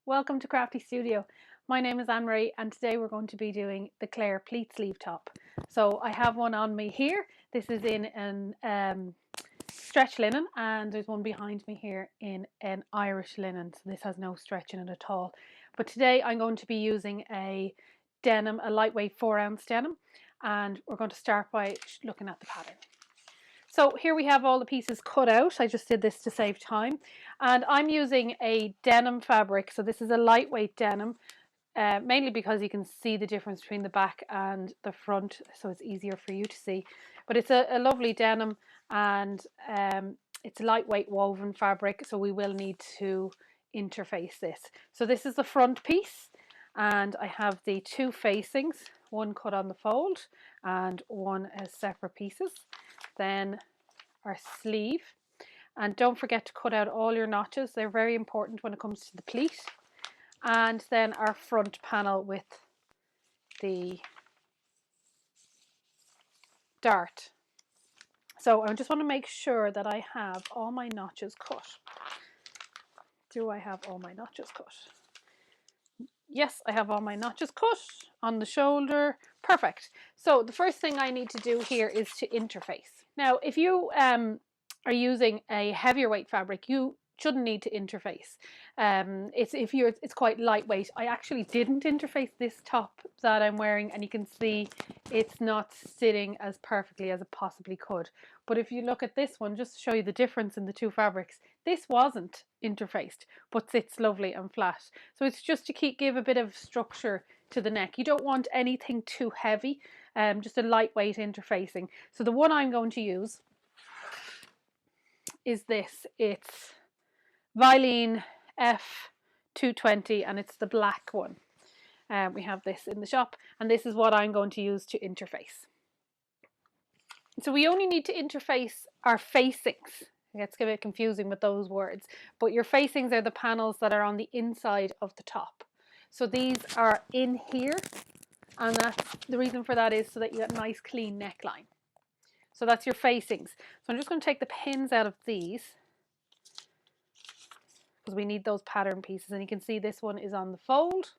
Welcome to Crafty Studio. My name is Anne-Marie and today we're going to be doing the Claire Pleat Sleeve top. So I have one on me here. This is in an stretch linen and there's one behind me here in an Irish linen. So this has no stretch in it at all. But today I'm going to be using a denim, a lightweight 4-ounce denim, and we're going to start by looking at the pattern. So here we have all the pieces cut out. I just did this to save time. And I'm using a denim fabric. So this is a lightweight denim, mainly because you can see the difference between the back and the front. So it's easier for you to see. But it's a lovely denim and it's lightweight woven fabric. So we will need to interface this. So this is the front piece. And I have the two facings, one cut on the fold and one as separate pieces. Then our sleeve, and don't forget to cut out all your notches, they're very important when it comes to the pleat. And then our front panel with the dart. So I just want to make sure that I have all my notches cut. Do I have all my notches cut? Yes, I have all my notches cut on the shoulder. Perfect. So the first thing I need to do here is to interface. Now, if you are using a heavier weight fabric, you shouldn't need to interface. It's quite lightweight. I actually didn't interface this top that I'm wearing, and you can see it's not sitting as perfectly as it possibly could. But if you look at this one, just to show you the difference in the two fabrics, this wasn't interfaced, but sits lovely and flat. So it's just to give a bit of structure to the neck. You don't want anything too heavy, just a lightweight interfacing. So the one I'm going to use is this. It's Vilene F220 and it's the black one. We have this in the shop and this is what I'm going to use to interface. So we only need to interface our facings. It gets a bit confusing with those words, but your facings are the panels that are on the inside of the top. So these are in here, and that's the reason for that is so that you get a nice clean neckline. So that's your facings. So I'm just going to take the pins out of these because we need those pattern pieces, and you can see this one is on the fold.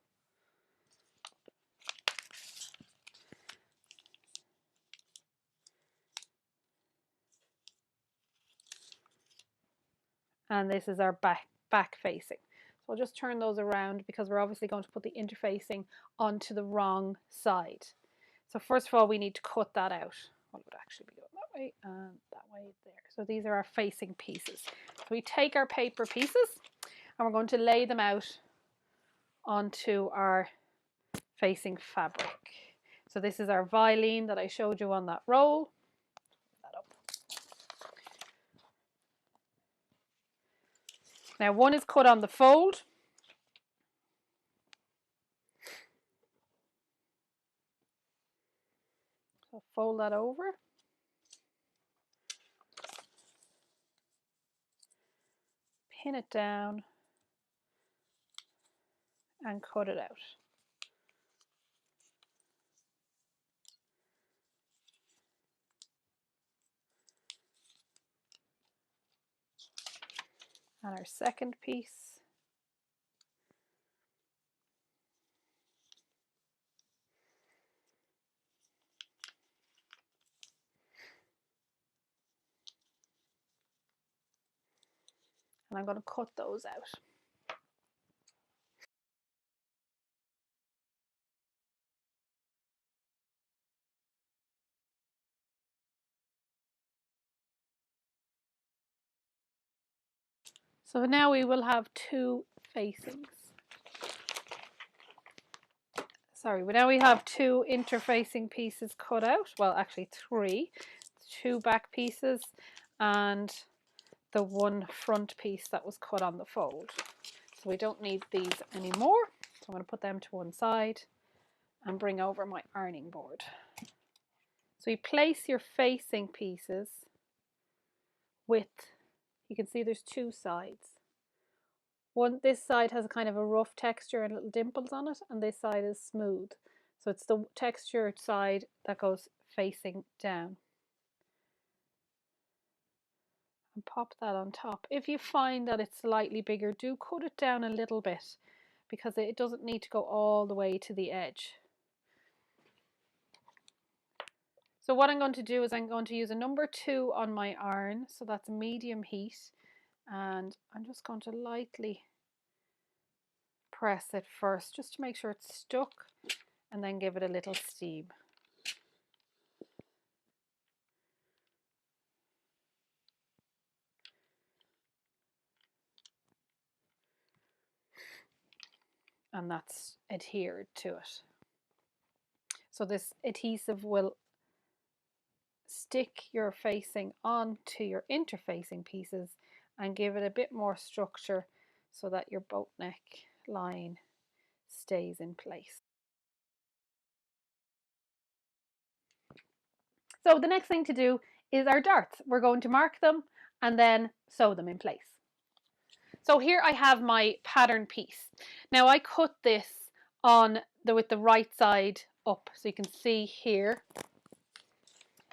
And this is our back facing. So I'll just turn those around because we're obviously going to put the interfacing onto the wrong side. So first of all, we need to cut that out. Well, it would actually be going that way and that way there. So these are our facing pieces. So we take our paper pieces and we're going to lay them out onto our facing fabric. So this is our Vilene that I showed you on that roll. Now one is cut on the fold. So fold that over. Pin it down and cut it out. And our second piece. And I'm going to cut those out. So now we will have two facings. Sorry, but now we have two interfacing pieces cut out. Well, actually three. Two back pieces and the one front piece that was cut on the fold. So we don't need these anymore. So I'm going to put them to one side and bring over my ironing board. So you place your facing pieces with, you can see there's two sides. This side has a kind of a rough texture and little dimples on it, and this side is smooth. So it's the textured side that goes facing down. And pop that on top. If you find that it's slightly bigger, do cut it down a little bit because it doesn't need to go all the way to the edge. So what I'm going to do is I'm going to use a number 2 on my iron, so that's medium heat, and I'm just going to lightly press it first just to make sure it's stuck, and then give it a little steam. And that's adhered to it. So this adhesive will stick your facing onto your interfacing pieces and give it a bit more structure so that your boat neck line stays in place. So the next thing to do is our darts. We're going to mark them and then sew them in place. So here I have my pattern piece. Now I cut this on with the right side up, so you can see here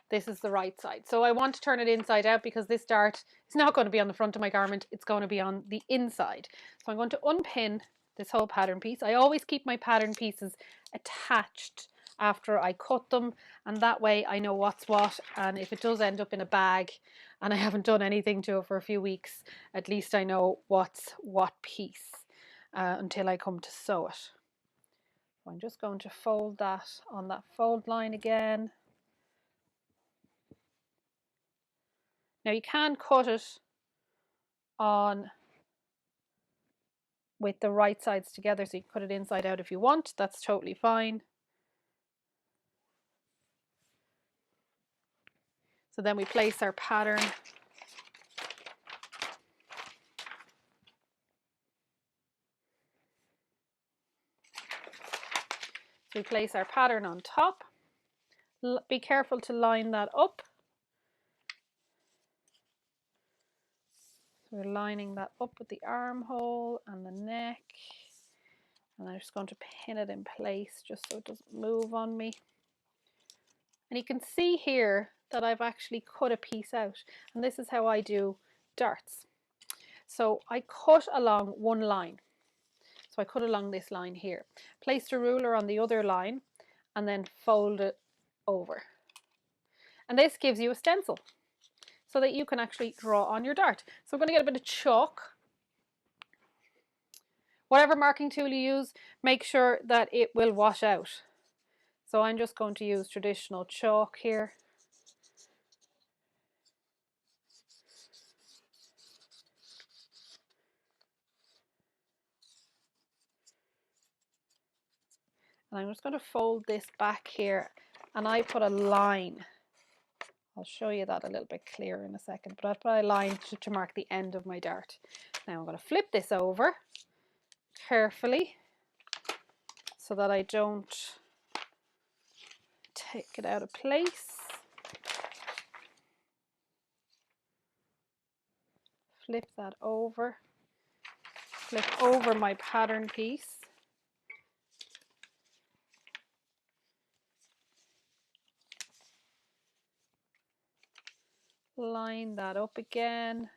this is the right side. So I want to turn it inside out because this dart is not going to be on the front of my garment, it's going to be on the inside. So I'm going to unpin this whole pattern piece. I always keep my pattern pieces attached after I cut them, and that way I know what's what, and if it does end up in a bag and I haven't done anything to it for a few weeks, at least I know what's what piece until I come to sew it. So I'm just going to fold that on that fold line again. Now you can cut it on with the right sides together, so you can cut it inside out if you want, that's totally fine. So then we place our pattern on top. Be careful to line that up. So we're lining that up with the armhole and the neck, and I'm just going to pin it in place just so it doesn't move on me. And you can see here that I've actually cut a piece out, and this is how I do darts. So I cut along one line. So I cut along this line here, placed a ruler on the other line, and then fold it over. And this gives you a stencil so that you can actually draw on your dart. So I'm going to get a bit of chalk. Whatever marking tool you use, make sure that it will wash out. So I'm just going to use traditional chalk here. And I'm just going to fold this back here, and I put a line. I'll show you that a little bit clearer in a second, but I put a line to mark the end of my dart. Now I'm going to flip this over carefully so that I don't take it out of place. Flip that over. Flip over my pattern piece. Line that up again.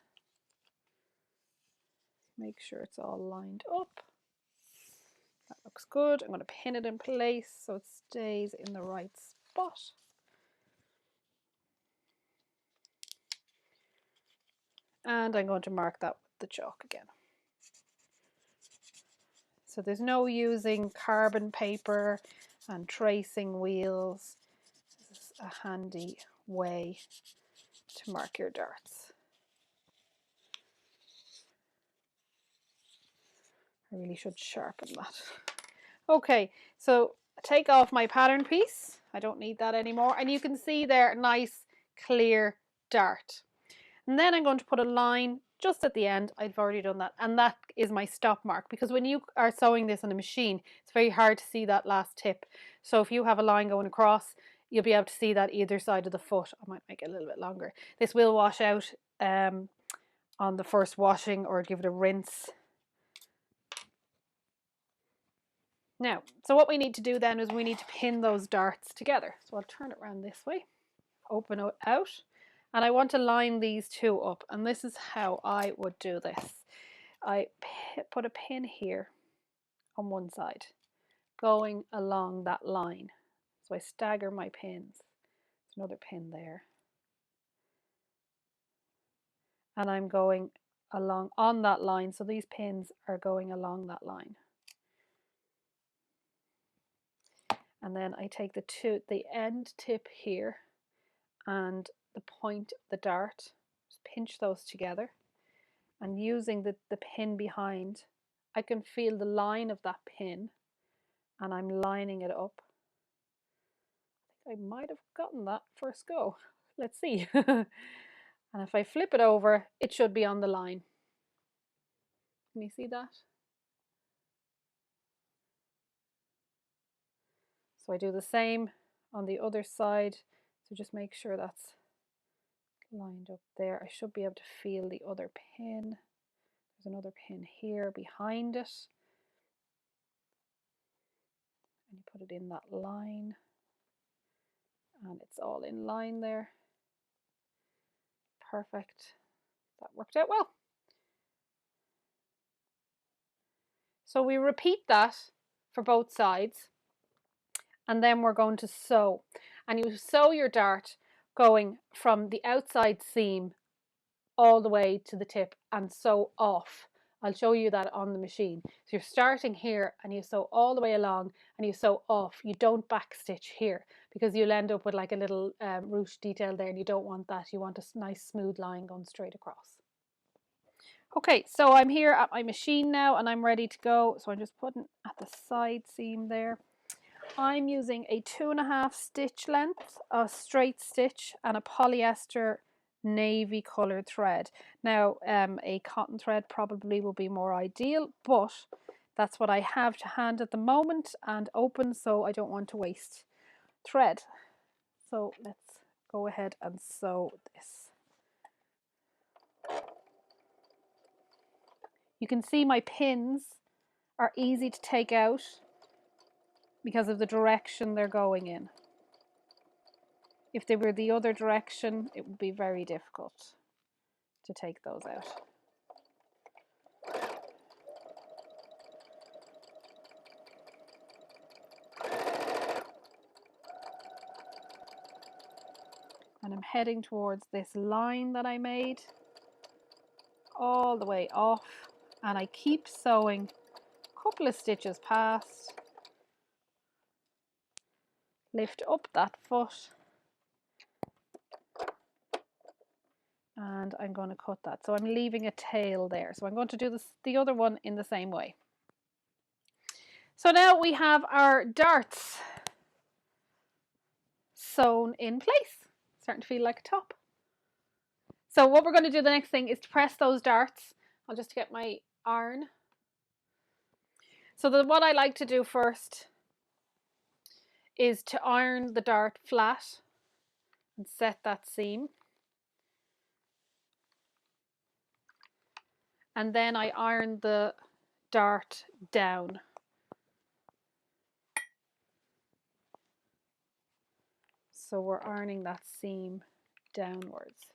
Make sure it's all lined up. That looks good. I'm going to pin it in place so it stays in the right spot. And I'm going to mark that with the chalk again. So there's no using carbon paper and tracing wheels. This is a handy way to mark your darts. I really should sharpen that. Okay, so take off my pattern piece. I don't need that anymore. And you can see there, nice, clear dart. And then I'm going to put a line just at the end. I've already done that. And that is my stop mark, because when you are sewing this on a machine, it's very hard to see that last tip. So if you have a line going across, you'll be able to see that either side of the foot. I might make it a little bit longer. This will wash out on the first washing, or give it a rinse. Now, so what we need to do then is we need to pin those darts together. So I'll turn it around this way, open it out, and I want to line these two up. And this is how I would do this. I put a pin here on one side, going along that line. So I stagger my pins. There's another pin there. And I'm going along on that line. So these pins are going along that line. And then I take the end tip here and the point of the dart, just pinch those together, and using the pin behind, I can feel the line of that pin and I'm lining it up. I think I might have gotten that first go. Let's see. And if I flip it over, it should be on the line. Can you see that? So I do the same on the other side. So just make sure that's lined up there. I should be able to feel the other pin. There's another pin here behind it. And you put it in that line. And it's all in line there. Perfect. That worked out well. So we repeat that for both sides. And then we're going to sew. And you sew your dart going from the outside seam all the way to the tip and sew off. I'll show you that on the machine. So you're starting here and you sew all the way along and you sew off. You don't backstitch here because you'll end up with like a little ruche detail there, and you don't want that. You want a nice smooth line going straight across. Okay, so I'm here at my machine now and I'm ready to go. So I'm just putting at the side seam there. I'm using a 2.5 stitch length, a straight stitch, and a polyester navy colored thread. Now a cotton thread probably will be more ideal, but that's what I have to hand at the moment and open, so I don't want to waste thread. So let's go ahead and sew this. You can see my pins are easy to take out because of the direction they're going in. If they were the other direction, it would be very difficult to take those out. And I'm heading towards this line that I made all the way off, and I keep sewing a couple of stitches past, lift up that foot, and I'm going to cut that. So I'm leaving a tail there. So I'm going to do the other one in the same way. So now we have our darts sewn in place. Starting to feel like a top. So what we're going to do the next thing is to press those darts. I'll just get my iron. So what I like to do first is to iron the dart flat and set that seam. And then I iron the dart down. So we're ironing that seam downwards.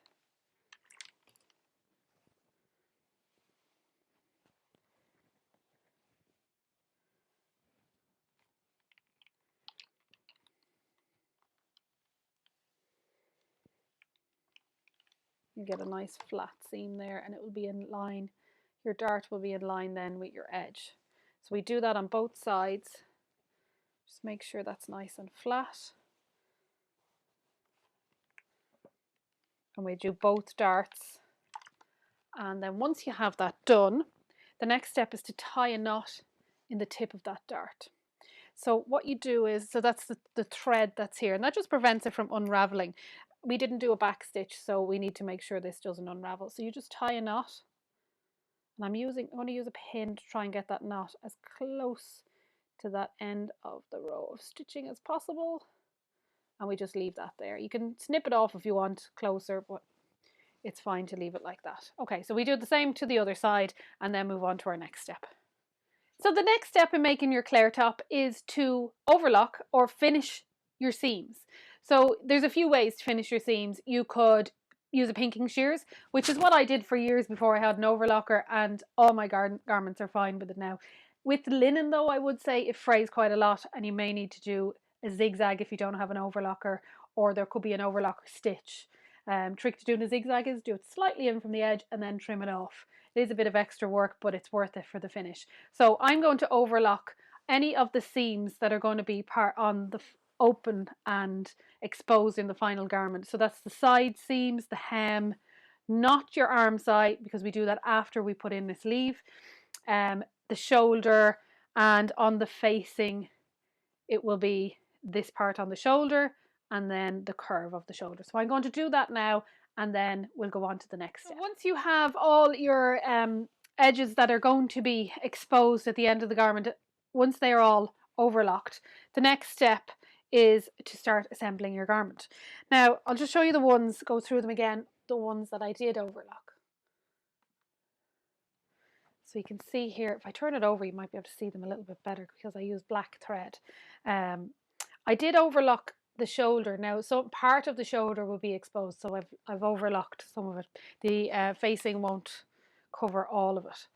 You get a nice flat seam there, and it will be in line. Your dart will be in line then with your edge. So we do that on both sides. Just make sure that's nice and flat. And we do both darts. And then once you have that done, the next step is to tie a knot in the tip of that dart. So what you do is, so that's the thread that's here, and that just prevents it from unraveling. We didn't do a back stitch, so we need to make sure this doesn't unravel. So you just tie a knot, and I'm going to use a pin to try and get that knot as close to that end of the row of stitching as possible. And we just leave that there. You can snip it off if you want closer, but it's fine to leave it like that. Okay, so we do the same to the other side and then move on to our next step. So the next step in making your Claire top is to overlock or finish your seams. So there's a few ways to finish your seams. You could use a pinking shears, which is what I did for years before I had an overlocker, and all my garments are fine with it now. With linen though, I would say it frays quite a lot and you may need to do a zigzag if you don't have an overlocker, or there could be an overlocker stitch. Trick to doing a zigzag is do it slightly in from the edge and then trim it off. It is a bit of extra work, but it's worth it for the finish. So I'm going to overlock any of the seams that are going to be part on the open and exposed in the final garment. So that's the side seams, the hem, not your arm side, because we do that after we put in the sleeve, the shoulder, and on the facing it will be this part on the shoulder and then the curve of the shoulder. So I'm going to do that now and then we'll go on to the next step. Once you have all your edges that are going to be exposed at the end of the garment, once they are all overlocked, the next step is to start assembling your garment. Now I'll just show you the ones, go through them again, the ones that I did overlock. So you can see here, if I turn it over, you might be able to see them a little bit better because I use black thread. I did overlock the shoulder. Now, some part of the shoulder will be exposed, so I've overlocked some of it. The facing won't cover all of it.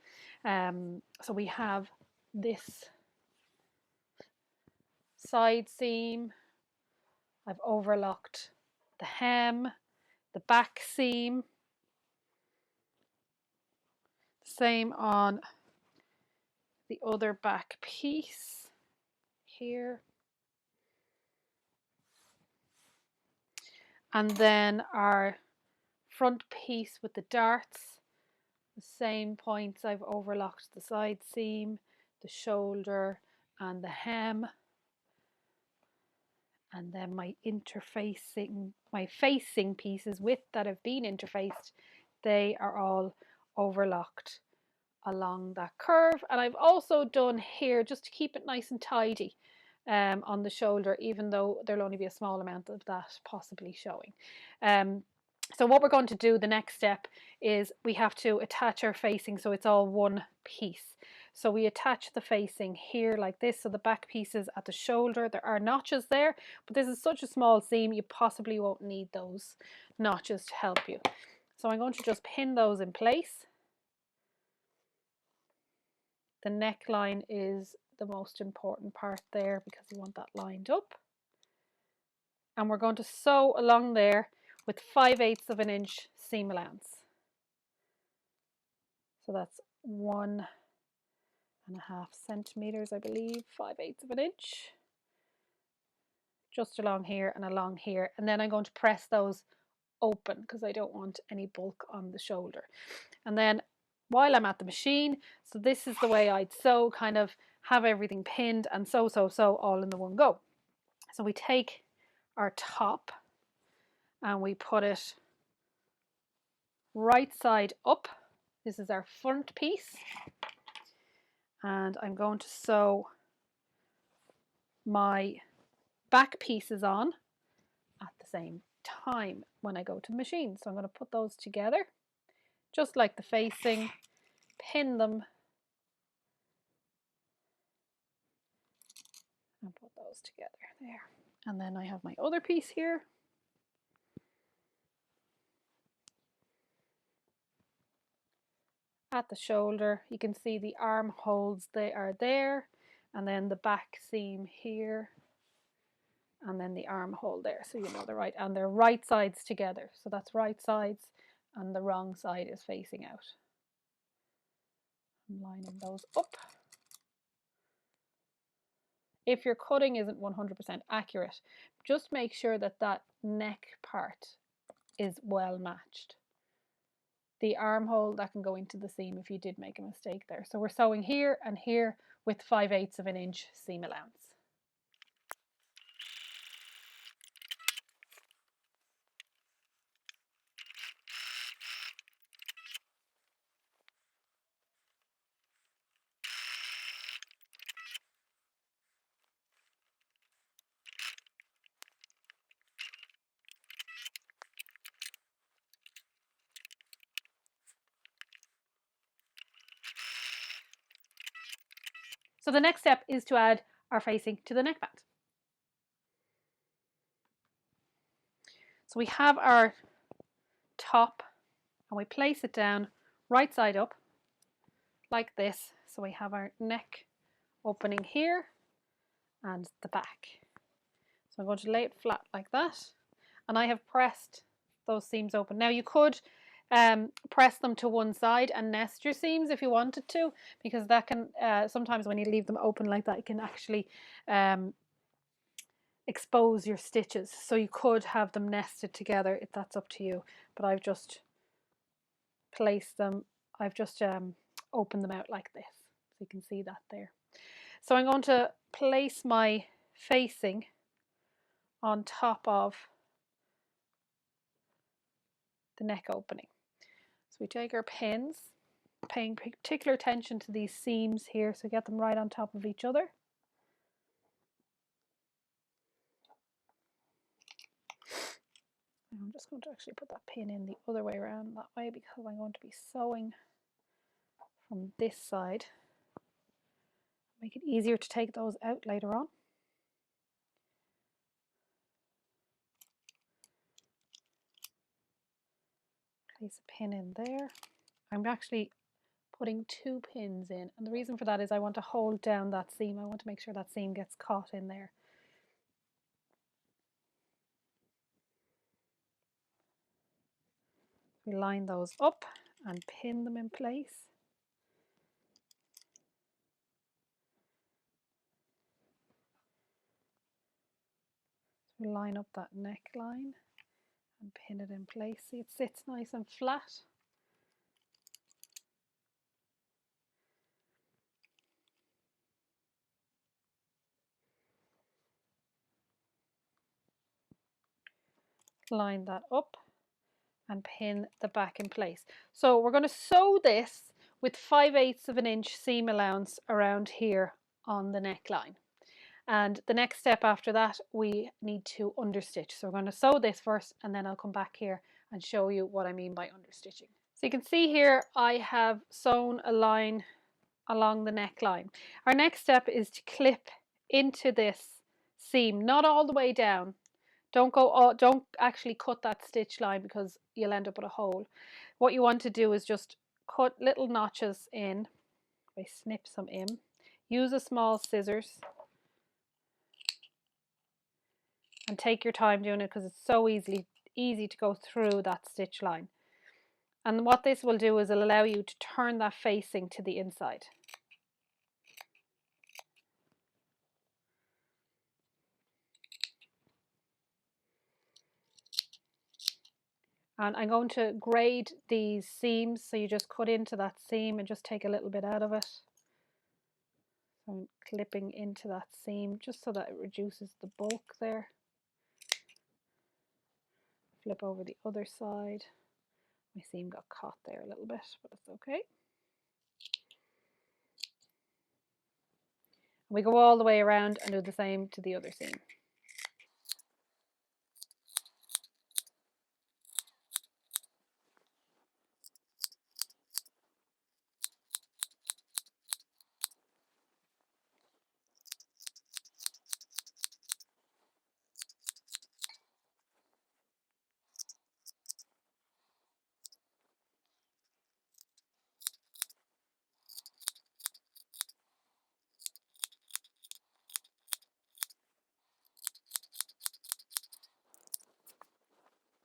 So we have this side seam. I've overlocked the hem, the back seam. Same on the other back piece here. And then our front piece with the darts, the same points I've overlocked the side seam, the shoulder and the hem. And then my facing pieces with that have been interfaced, they are all overlocked along that curve. And I've also done here, just to keep it nice and tidy, on the shoulder, even though there'll only be a small amount of that possibly showing. So what we're going to do, the next step, is we have to attach our facing so it's all one piece. So we attach the facing here like this. So the back piece is at the shoulder. There are notches there, but this is such a small seam, you possibly won't need those notches to help you. So I'm going to just pin those in place. The neckline is the most important part there because you want that lined up. And we're going to sew along there with 5/8 of an inch seam allowance. So that's 1.5 centimeters, I believe, 5/8 of an inch. Just along here and along here. And then I'm going to press those open because I don't want any bulk on the shoulder. And then while I'm at the machine, so this is the way I'd sew, kind of have everything pinned and sew all in the one go. So we take our top and we put it right side up. This is our front piece. And I'm going to sew my back pieces on at the same time when I go to the machine. So I'm going to put those together, just like the facing, pin them, and put those together there. And then I have my other piece here. At the shoulder, you can see the armholes, they are there, and then the back seam here, and then the armhole there, so you know they're right, and they're right sides together. So that's right sides, and the wrong side is facing out. I'm lining those up. If your cutting isn't 100% accurate, just make sure that that neck part is well matched. The armhole, that can go into the seam if you did make a mistake there. So we're sewing here and here with 5/8 of an inch seam allowance. So the next step is to add our facing to the neckband. So we have our top and we place it down right side up like this. So we have our neck opening here and the back. So I'm going to lay it flat like that, and I have pressed those seams open. Now you could press them to one side and nest your seams if you wanted to, because that can sometimes when you leave them open like that, it can actually expose your stitches. So you could have them nested together, if that's up to you, but I've just placed them, I've just opened them out like this, so you can see that there. So I'm going to place my facing on top of the neck opening. So we take our pins, paying particular attention to these seams here, so get them right on top of each other. I'm just going to actually put that pin in the other way around that way, because I'm going to be sewing from this side. Make it easier to take those out later on. Place a pin in there. I'm actually putting 2 pins in, and the reason for that is I want to hold down that seam. I want to make sure that seam gets caught in there. We line those up and pin them in place. We line up that neckline and pin it in place. See, it sits nice and flat. Line that up and pin the back in place. So we're going to sew this with 5/8 of an inch seam allowance around here on the neckline. And the next step after that, we need to understitch. So we're going to sew this first, and then I'll come back here and show you what I mean by understitching. So you can see here I have sewn a line along the neckline. Our next step is to clip into this seam, not all the way down. Don't actually cut that stitch line, because you'll end up with a hole. What you want to do is just cut little notches in. I snip some in. Use a small scissors and take your time doing it, because it's so easy to go through that stitch line. And what this will do is it'll allow you to turn that facing to the inside. And I'm going to grade these seams, so you just cut into that seam and just take a little bit out of it. So I'm clipping into that seam just so that it reduces the bulk there. Flip over the other side. My seam got caught there a little bit, but it's okay. And we go all the way around and do the same to the other seam.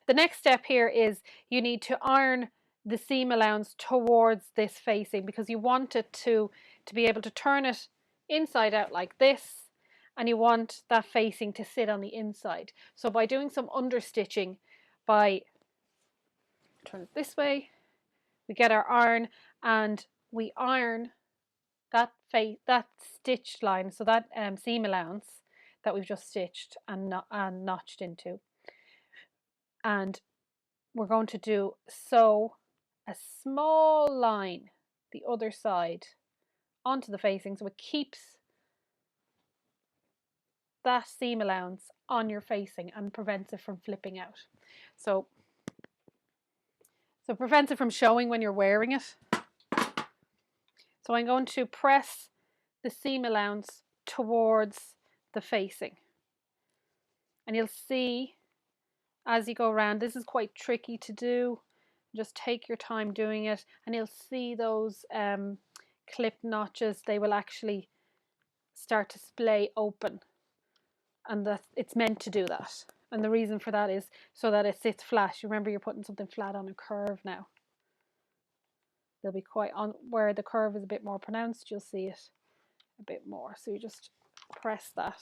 The next step here is you need to iron the seam allowance towards this facing, because you want it to be able to turn it inside out like this, and you want that facing to sit on the inside. So by doing some understitching, by turn it this way, we get our iron, and we iron that stitch line, so that seam allowance that we've just stitched and notched into. And we're going to sew a small line the other side onto the facing, so it keeps that seam allowance on your facing and prevents it from flipping out. So it prevents it from showing when you're wearing it. So I'm going to press the seam allowance towards the facing, and you'll see as you go around, this is quite tricky to do. Just take your time doing it, and you'll see those clip notches. They will actually start to splay open, and that it's meant to do that. And the reason for that is so that it sits flat. You remember, you're putting something flat on a curve now. They'll be quite on where the curve is a bit more pronounced, you'll see it a bit more. So you just press that.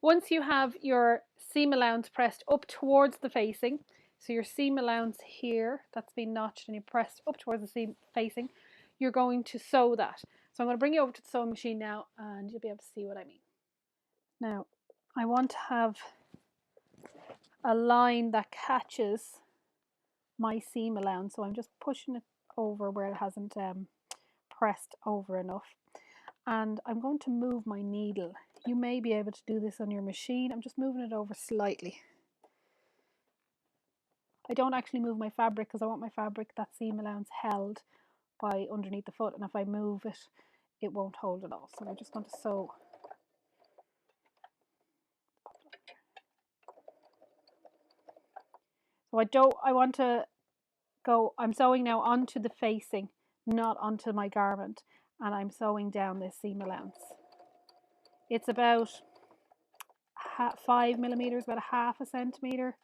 Once you have your seam allowance pressed up towards the facing, so your seam allowance here, that's been notched and you pressed up towards the seam facing, you're going to sew that. So I'm going to bring you over to the sewing machine now and you'll be able to see what I mean. Now, I want to have a line that catches my seam allowance, so I'm just pushing it over where it hasn't pressed over enough. And I'm going to move my needle. You may be able to do this on your machine. I'm just moving it over slightly. I don't actually move my fabric because I want my fabric, that seam allowance, held by underneath the foot, and if I move it, it won't hold at all. So I'm just going to sew. So I want to go, I'm sewing now onto the facing, not onto my garment, and I'm sewing down this seam allowance. It's about 5 millimeters, about a half a centimeter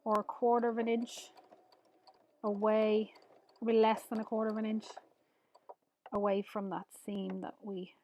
or a quarter of an inch away, probably less than a quarter of an inch away from that seam that we.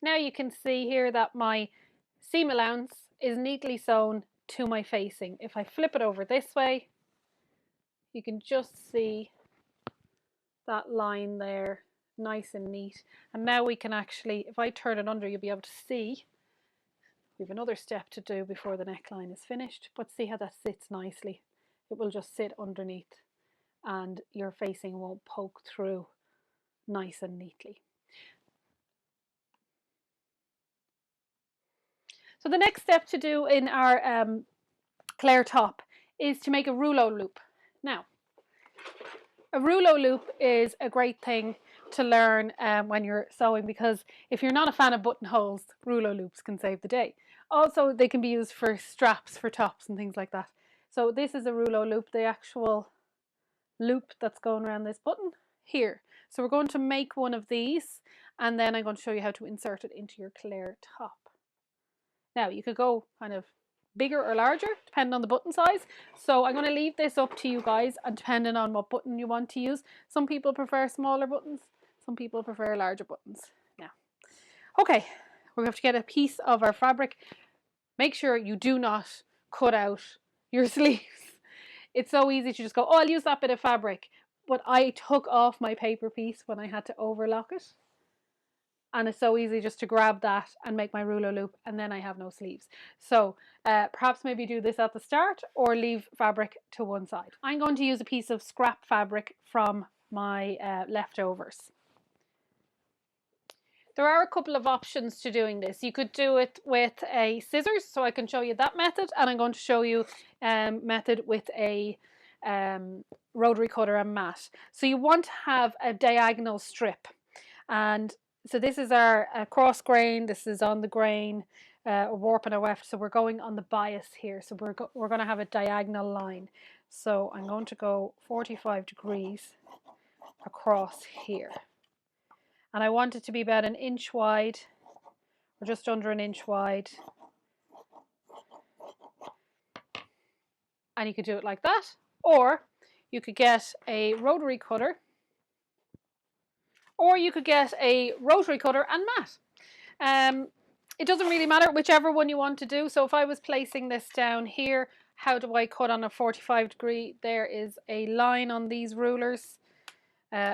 Now you can see here that my seam allowance is neatly sewn to my facing. If I flip it over this way, you can just see that line there, nice and neat. And now we can actually, if I turn it under, you'll be able to see. We have another step to do before the neckline is finished, but see how that sits nicely. It will just sit underneath and your facing won't poke through nice and neatly. So the next step to do in our Claire top is to make a rouleau loop. Now, a rouleau loop is a great thing to learn when you're sewing, because if you're not a fan of buttonholes, rouleau loops can save the day. Also, they can be used for straps for tops and things like that. So this is a rouleau loop, the actual loop that's going around this button here. So we're going to make one of these, and then I'm going to show you how to insert it into your Claire top. Now you could go kind of bigger or larger depending on the button size, so I'm going to leave this up to you guys, and depending on what button you want to use. Some people prefer smaller buttons, some people prefer larger buttons. Now, okay, we have to get a piece of our fabric. Make sure you do not cut out your sleeves. It's so easy to just go, oh, I'll use that bit of fabric, but I took off my paper piece when I had to overlock it. And it's so easy just to grab that and make my rouleau loop, and then I have no sleeves. So perhaps maybe do this at the start or leave fabric to one side. I'm going to use a piece of scrap fabric from my leftovers. There are a couple of options to doing this. You could do it with a scissors, so I can show you that method, and I'm going to show you method with a rotary cutter and mat. So you want to have a diagonal strip, and so this is our cross grain, this is on the grain, warp and a weft, so we're going on the bias here. So we're going to have a diagonal line. So I'm going to go 45 degrees across here. And I want it to be about an inch wide, or just under an inch wide. And you could do it like that, or you could get a rotary cutter, or you could get a rotary cutter and mat. It doesn't really matter, whichever one you want to do. So if I was placing this down here, how do I cut on a 45 degree? There is a line on these rulers,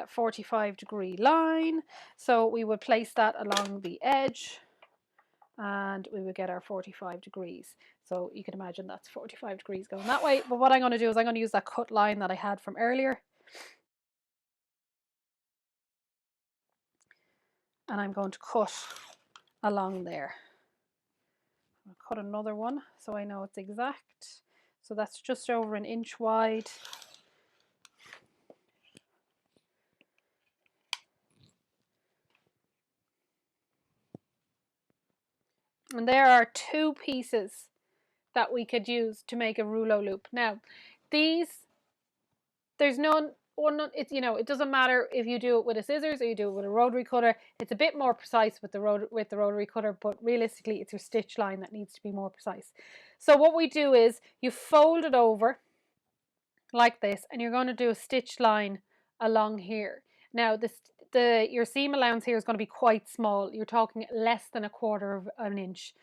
45 degree line. So we would place that along the edge, and we would get our 45 degrees. So you can imagine that's 45 degrees going that way. But what I'm going to do is I'm going to use that cut line that I had from earlier, and I'm going to cut along there. I'll cut another one so I know it's exact. So that's just over 1 inch wide. And there are 2 pieces that we could use to make a rouleau loop. Now, these, there's none, or not, it's, you know, it doesn't matter if you do it with a scissors or you do it with a rotary cutter. It's a bit more precise with the rotary cutter, but realistically it's your stitch line that needs to be more precise. So what we do is you fold it over like this, and you're going to do a stitch line along here. Now your seam allowance here is going to be quite small. You're talking less than 1/4 of an inch.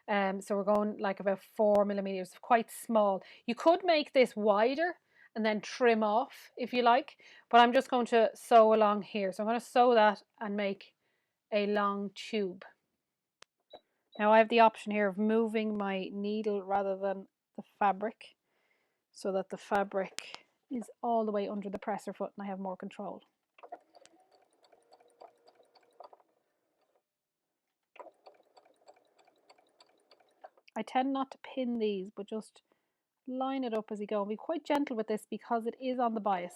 So we're going like about 4 millimeters, quite small. You could make this wider and then trim off if you like, but I'm just going to sew along here. So I'm going to sew that and make a long tube. Now I have the option here of moving my needle rather than the fabric, so that the fabric is all the way under the presser foot and I have more control. I tend not to pin these, but just line it up as you go. And be quite gentle with this because it is on the bias.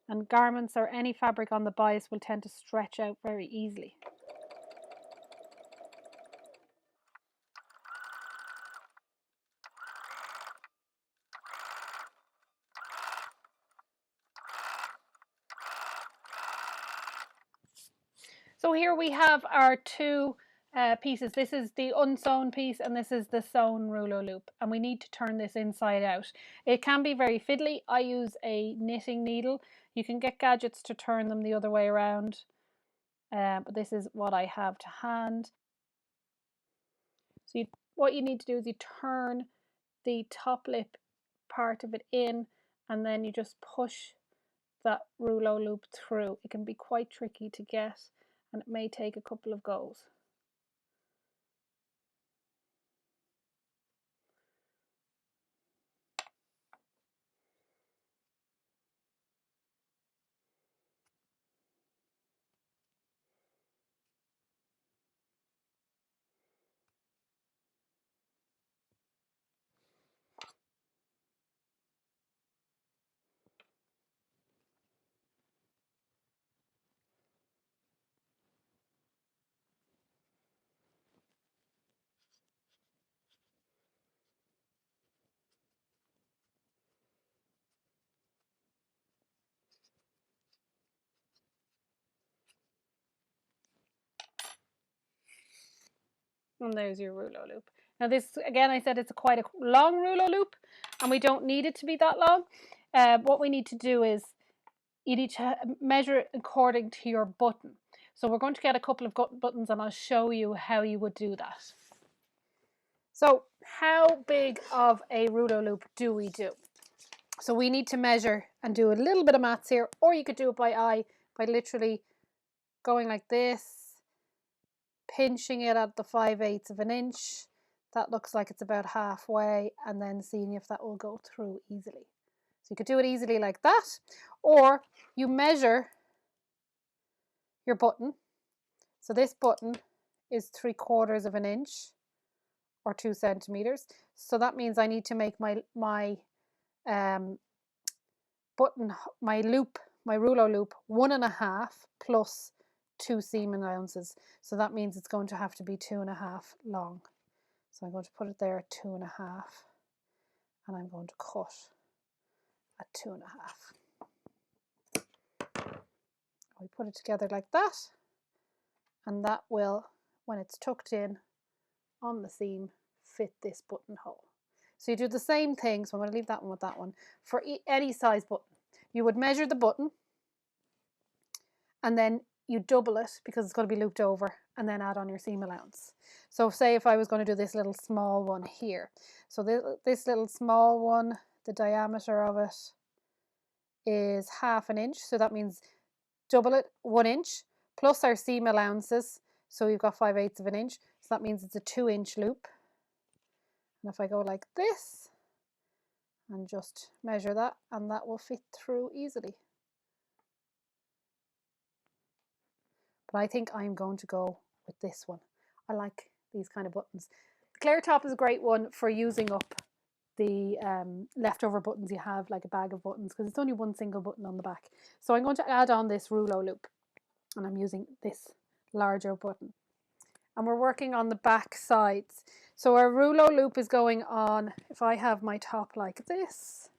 And garments or any fabric on the bias will tend to stretch out very easily. So here we have our 2 pieces. This is the unsewn piece and this is the sewn rouleau loop, and we need to turn this inside out. It can be very fiddly. I use a knitting needle. You can get gadgets to turn them the other way around, but this is what I have to hand. So what you need to do is you turn the top lip part of it in, and then you just push that rouleau loop through. It can be quite tricky to get, and it may take a couple of goes. And there's your rouleau loop. Now this, again, I said it's quite a long rouleau loop, and we don't need it to be that long. What we need to do is you need to measure it according to your button. So we're going to get a couple of buttons and I'll show you how you would do that. So how big of a rouleau loop do we do? So we need to measure and do a little bit of maths here, or you could do it by eye, by literally going like this, pinching it at the 5/8 of an inch. That looks like it's about halfway, and then seeing if that will go through easily. So you could do it easily like that, or you measure your button. So this button is 3/4 of an inch or 2 centimeters. So that means I need to make my button, my loop, my rouleau loop, 1.5 plus 2 seam allowances. So that means it's going to have to be 2.5 long. So I'm going to put it there at 2.5, and I'm going to cut at 2.5. We put it together like that, and that will, when it's tucked in on the seam, fit this buttonhole. So you do the same thing. So I'm going to leave that one with that one. For any size button, you would measure the button, and then you double it because it's going to be looped over, and then add on your seam allowance. So say if I was going to do this little small one here. So this little small one, the diameter of it is 1/2 inch. So that means double it, 1 inch, plus our seam allowances. So you've got 5/8 of an inch. So that means it's a 2-inch loop. And if I go like this and just measure that, and that will fit through easily. But I think I'm going to go with this one. I like these kind of buttons. The Claire top is a great one for using up the leftover buttons you have, like a bag of buttons, because it's only one single button on the back. So I'm going to add on this rouleau loop, and I'm using this larger button. And we're working on the back sides. So our rouleau loop is going on, if I have my top like this,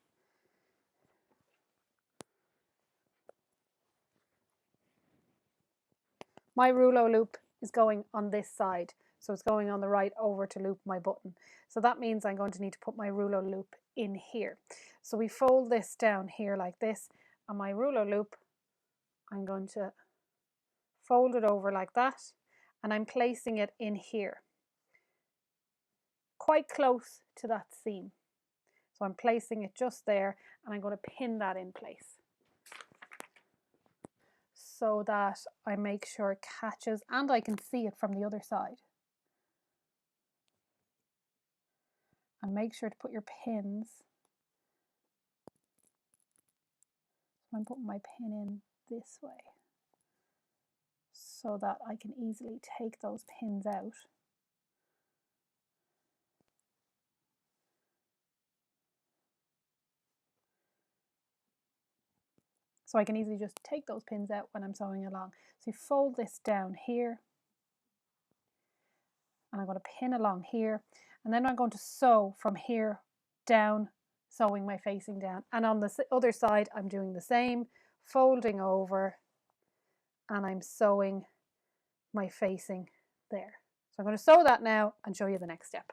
my rouleau loop is going on this side. So it's going on the right over to loop my button. So that means I'm going to need to put my rouleau loop in here. So we fold this down here like this, and my rouleau loop, I'm going to fold it over like that, and I'm placing it in here, quite close to that seam. So I'm placing it just there, and I'm going to pin that in place so that I make sure it catches and I can see it from the other side. And make sure to put your pins. I'm putting my pin in this way so that I can easily take those pins out. So I can easily just take those pins out when I'm sewing along. So you fold this down here, and I'm going to pin along here, and then I'm going to sew from here down, sewing my facing down. And on the other side, I'm doing the same, folding over, and I'm sewing my facing there. So I'm going to sew that now and show you the next step.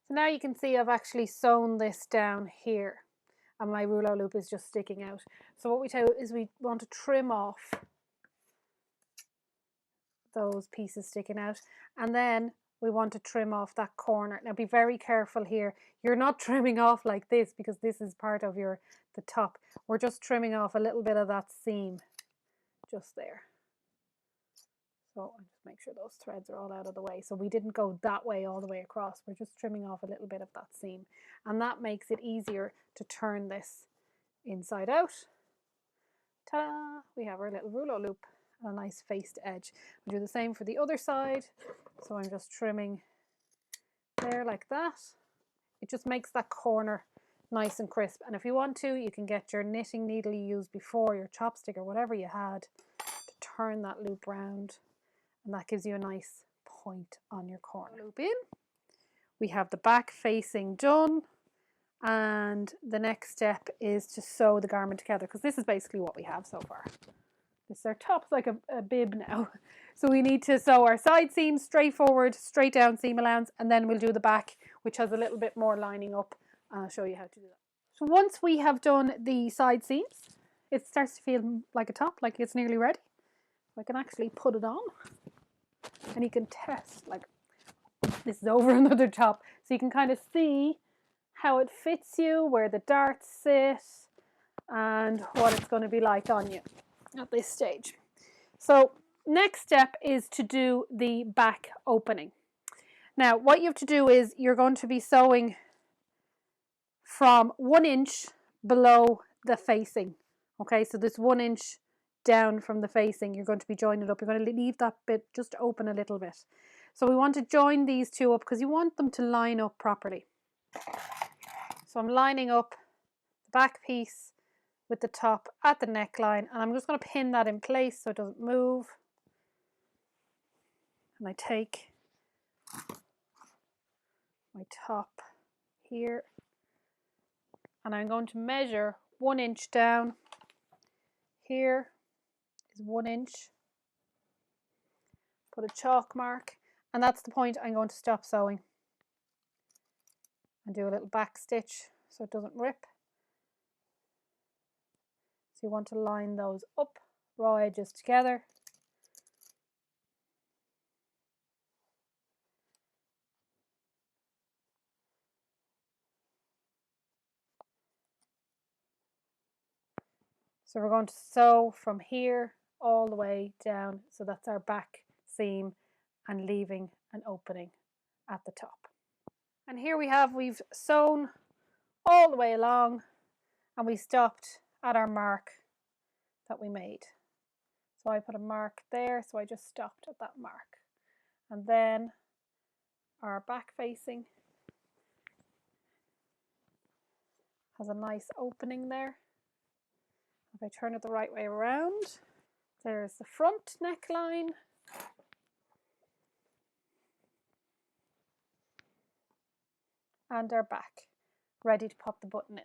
So now you can see I've actually sewn this down here, and my rouleau loop is just sticking out. So what we do is we want to trim off those pieces sticking out, and then we want to trim off that corner. Now be very careful here. You're not trimming off like this, because this is part of the top. We're just trimming off a little bit of that seam just there. So I'll just make sure those threads are all out of the way. So we didn't go that way all the way across. We're just trimming off a little bit of that seam. And that makes it easier to turn this inside out. Ta-da! We have our little rouleau loop and a nice faced edge. We'll do the same for the other side. So I'm just trimming there like that. It just makes that corner nice and crisp. And if you want to, you can get your knitting needle you used before, your chopstick or whatever you had, to turn that loop round. And that gives you a nice point on your corner. Loop in. We have the back facing done, and the next step is to sew the garment together, because this is basically what we have so far. This our top's like a bib now. So we need to sew our side seams straight forward, straight down seam allowance, and then we'll do the back, which has a little bit more lining up, and I'll show you how to do that. So once we have done the side seams, it starts to feel like a top, like it's nearly ready. I can actually put it on, and you can test, like, this is over another top, so you can kind of see how it fits you, where the darts sit, and what it's going to be like on you at this stage. So next step is to do the back opening. Now what you have to do is you're going to be sewing from 1 inch below the facing. Okay, so this 1 inch down from the facing, you're going to be joining it up. You're going to leave that bit just open a little bit. So we want to join these two up because you want them to line up properly. So I'm lining up the back piece with the top at the neckline, and I'm just going to pin that in place so it doesn't move. And I take my top here, and I'm going to measure 1 inch down. Here is 1 inch. Put a chalk mark, and that's the point I'm going to stop sewing and do a little back stitch so it doesn't rip. So you want to line those up, raw edges together. So we're going to sew from here all the way down, so that's our back seam, and leaving an opening at the top. And here we've sewn all the way along, and we stopped at our mark that we made. So I put a mark there, so I just stopped at that mark. And then our back facing has a nice opening there. If I turn it the right way around, there's the front neckline. And our back, ready to pop the button in.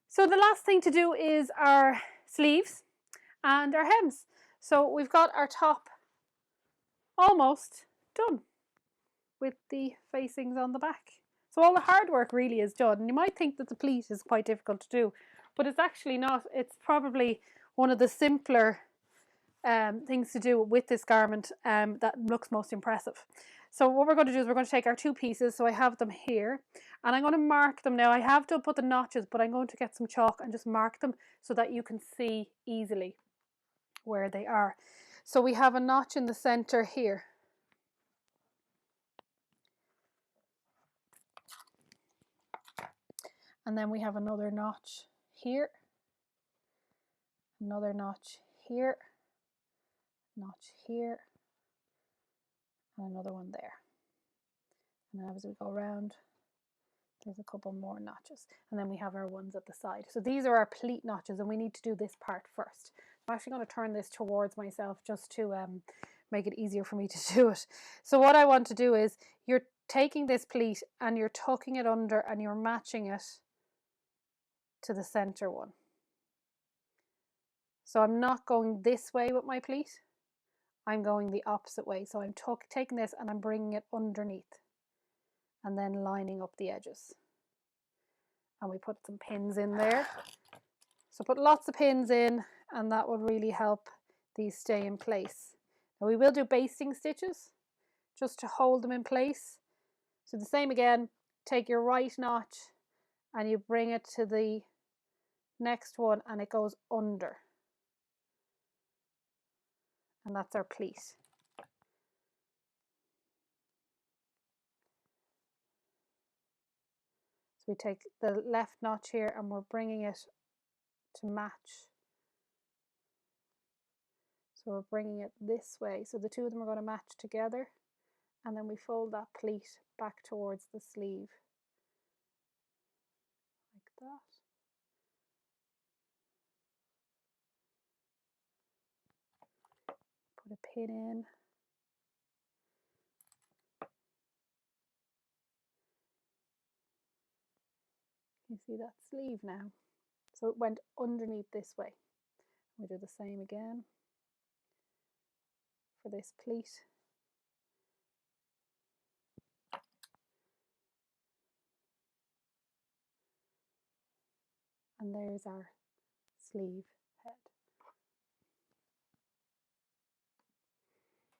So the last thing to do is our sleeves and our hems. So we've got our top almost done with the facings on the back. So all the hard work really is done. And you might think that the pleat is quite difficult to do, but it's actually not. It's probably one of the simpler things to do with this garment that looks most impressive. So what we're going to do is we're going to take our two pieces. So I have them here, and I'm going to mark them now. I have to put the notches, but I'm going to get some chalk and just mark them so that you can see easily where they are. So we have a notch in the center here. And then we have another notch here, another notch here, notch here, and another one there. And then as we go around, there's a couple more notches, and then we have our ones at the side. So these are our pleat notches, and we need to do this part first. I'm actually going to turn this towards myself just to make it easier for me to do it. So what I want to do is you're taking this pleat and you're tucking it under and you're matching it to the center one. So I'm not going this way with my pleat, I'm going the opposite way. So I'm taking this and I'm bringing it underneath and then lining up the edges. And we put some pins in there. So put lots of pins in, and that will really help these stay in place. Now we will do basting stitches just to hold them in place. So the same again, take your right notch and you bring it to the next one and it goes under. And that's our pleat. So we take the left notch here and we're bringing it to match. So we're bringing it this way. So the two of them are going to match together, and then we fold that pleat back towards the sleeve like that. Put a pin in. You see that sleeve now? So it went underneath this way. We do the same again for this pleat. And there's our sleeve head.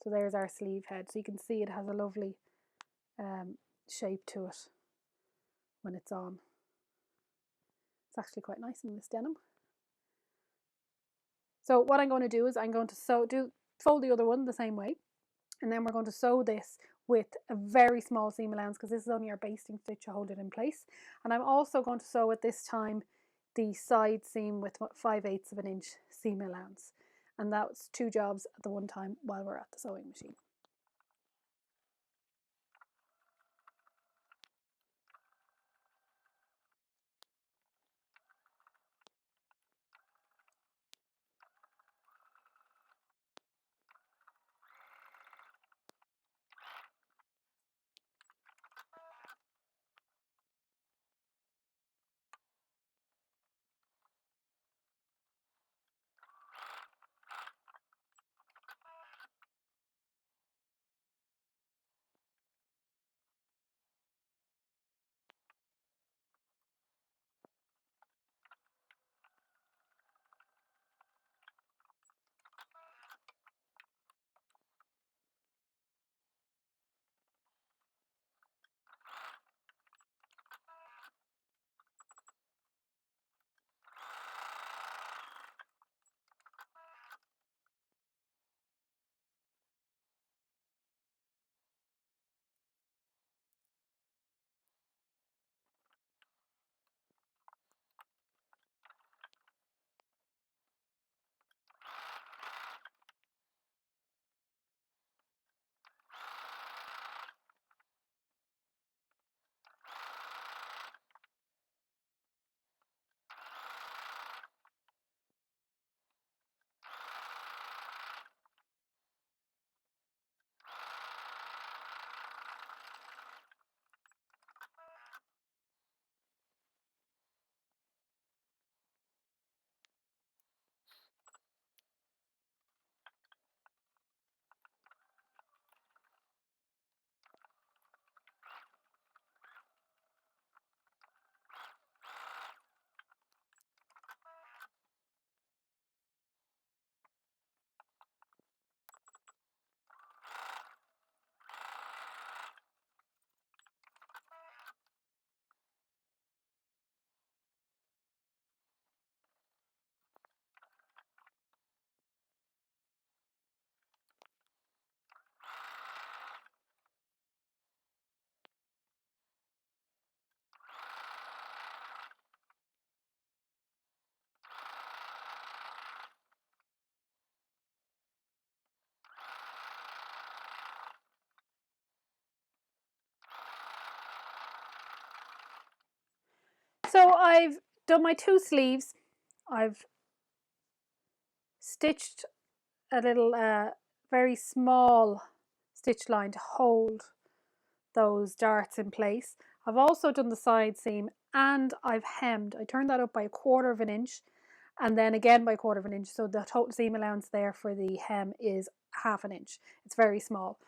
So there's our sleeve head. So you can see it has a lovely shape to it when it's on. It's actually quite nice in this denim. So what I'm going to do is I'm going to fold the other one the same way, and then we're going to sew this with a very small seam allowance because this is only our basting stitch to hold it in place. And I'm also going to sew at this time the side seam with 5/8 of an inch seam allowance, and that's 2 jobs at the one time while we're at the sewing machine. I've done my 2 sleeves. I've stitched a little very small stitch line to hold those darts in place. I've also done the side seam and I've hemmed. I turned that up by 1/4 of an inch and then again by 1/4 of an inch. So the total seam allowance there for the hem is 1/2 an inch. It's very small.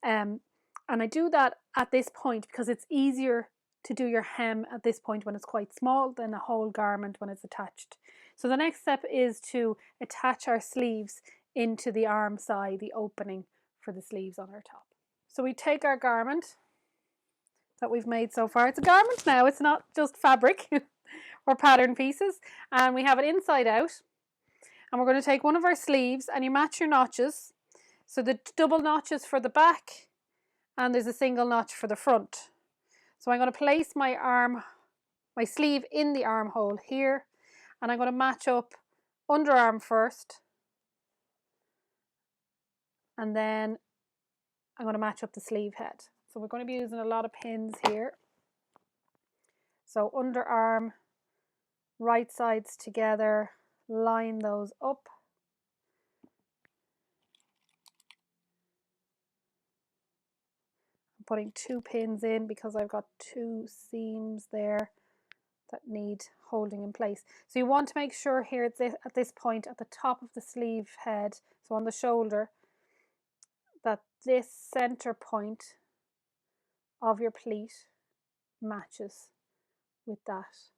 And I do that at this point because it's easier to do your hem at this point when it's quite small than a whole garment when it's attached. So the next step is to attach our sleeves into the arm side, the opening for the sleeves on our top. So we take our garment that we've made so far. It's a garment now, it's not just fabric or pattern pieces, and we have it inside out. And we're going to take one of our sleeves and you match your notches. So the double notches for the back and there's a single notch for the front. So I'm going to place my sleeve in the armhole here, and I'm going to match up underarm first, and then I'm going to match up the sleeve head. So we're going to be using a lot of pins here. So underarm, right sides together, line those up. I'm putting 2 pins in because I've got 2 seams there that need holding in place. So you want to make sure here at this point at the top of the sleeve head, so on the shoulder, that this center point of your pleat matches with that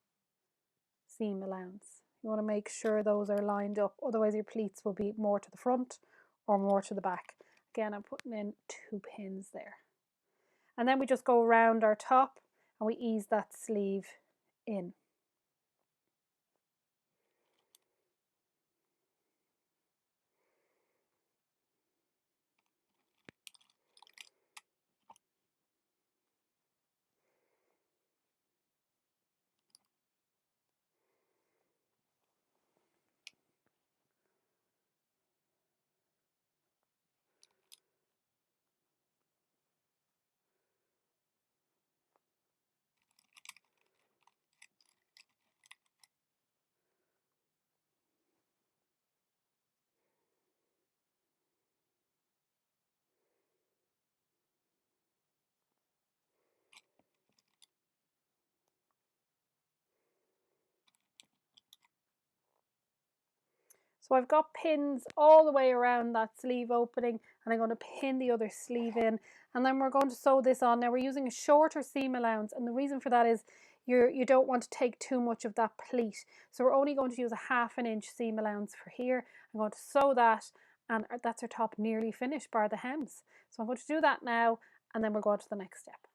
seam allowance. You want to make sure those are lined up, otherwise your pleats will be more to the front or more to the back. Again, I'm putting in 2 pins there. And then we just go around our top and we ease that sleeve in. So I've got pins all the way around that sleeve opening, and I'm going to pin the other sleeve in, and then we're going to sew this on. Now we're using a shorter seam allowance, and the reason for that is you don't want to take too much of that pleat. So we're only going to use a 1/2 an inch seam allowance for here. I'm going to sew that, and that's our top nearly finished bar the hems. So I'm going to do that now, and then we'll go on to the next step.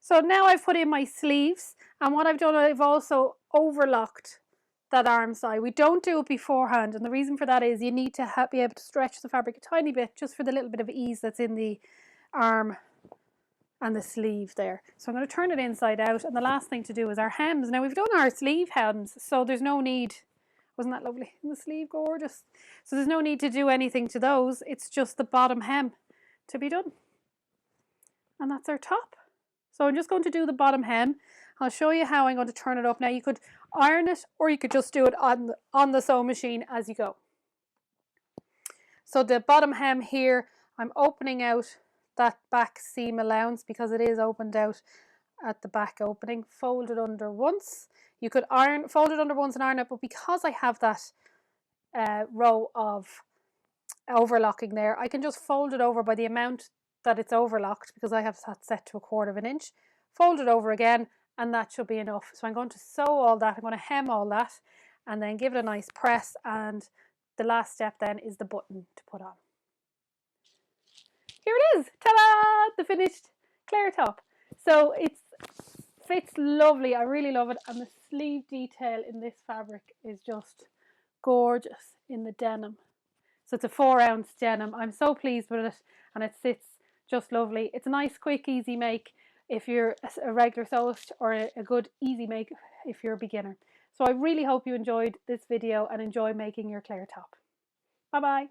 So now I've put in my sleeves, and what I've done, I've also overlocked that arm side. We don't do it beforehand, and the reason for that is you need to be able to stretch the fabric a tiny bit just for the little bit of ease that's in the arm and the sleeve there. So I'm going to turn it inside out, and the last thing to do is our hems. Now we've done our sleeve hems, so there's no need. Wasn't that lovely? And the sleeve gorgeous. So there's no need to do anything to those. It's just the bottom hem to be done. And that's our top. So I'm just going to do the bottom hem. I'll show you how I'm going to turn it up. Now you could iron it, or you could just do it on the sewing machine as you go. So the bottom hem here, I'm opening out that back seam allowance because it is opened out at the back opening. Fold it under once. You could fold it under once and iron it, but because I have that row of overlocking there, I can just fold it over by the amount that it's overlocked, because I have that set to 1/4 of an inch. Fold it over again, and that should be enough. So I'm going to sew all that, I'm going to hem all that, and then give it a nice press, and the last step then is the button to put on. Here it is! Ta-da! The finished Claire top. So it fits lovely. I really love it, and the sleeve detail in this fabric is just gorgeous in the denim. So it's a 4-ounce denim. I'm so pleased with it, and it sits just lovely. It's a nice, quick, easy make if you're a regular sewist, or a good, easy make if you're a beginner. So I really hope you enjoyed this video and enjoy making your Claire top. Bye-bye.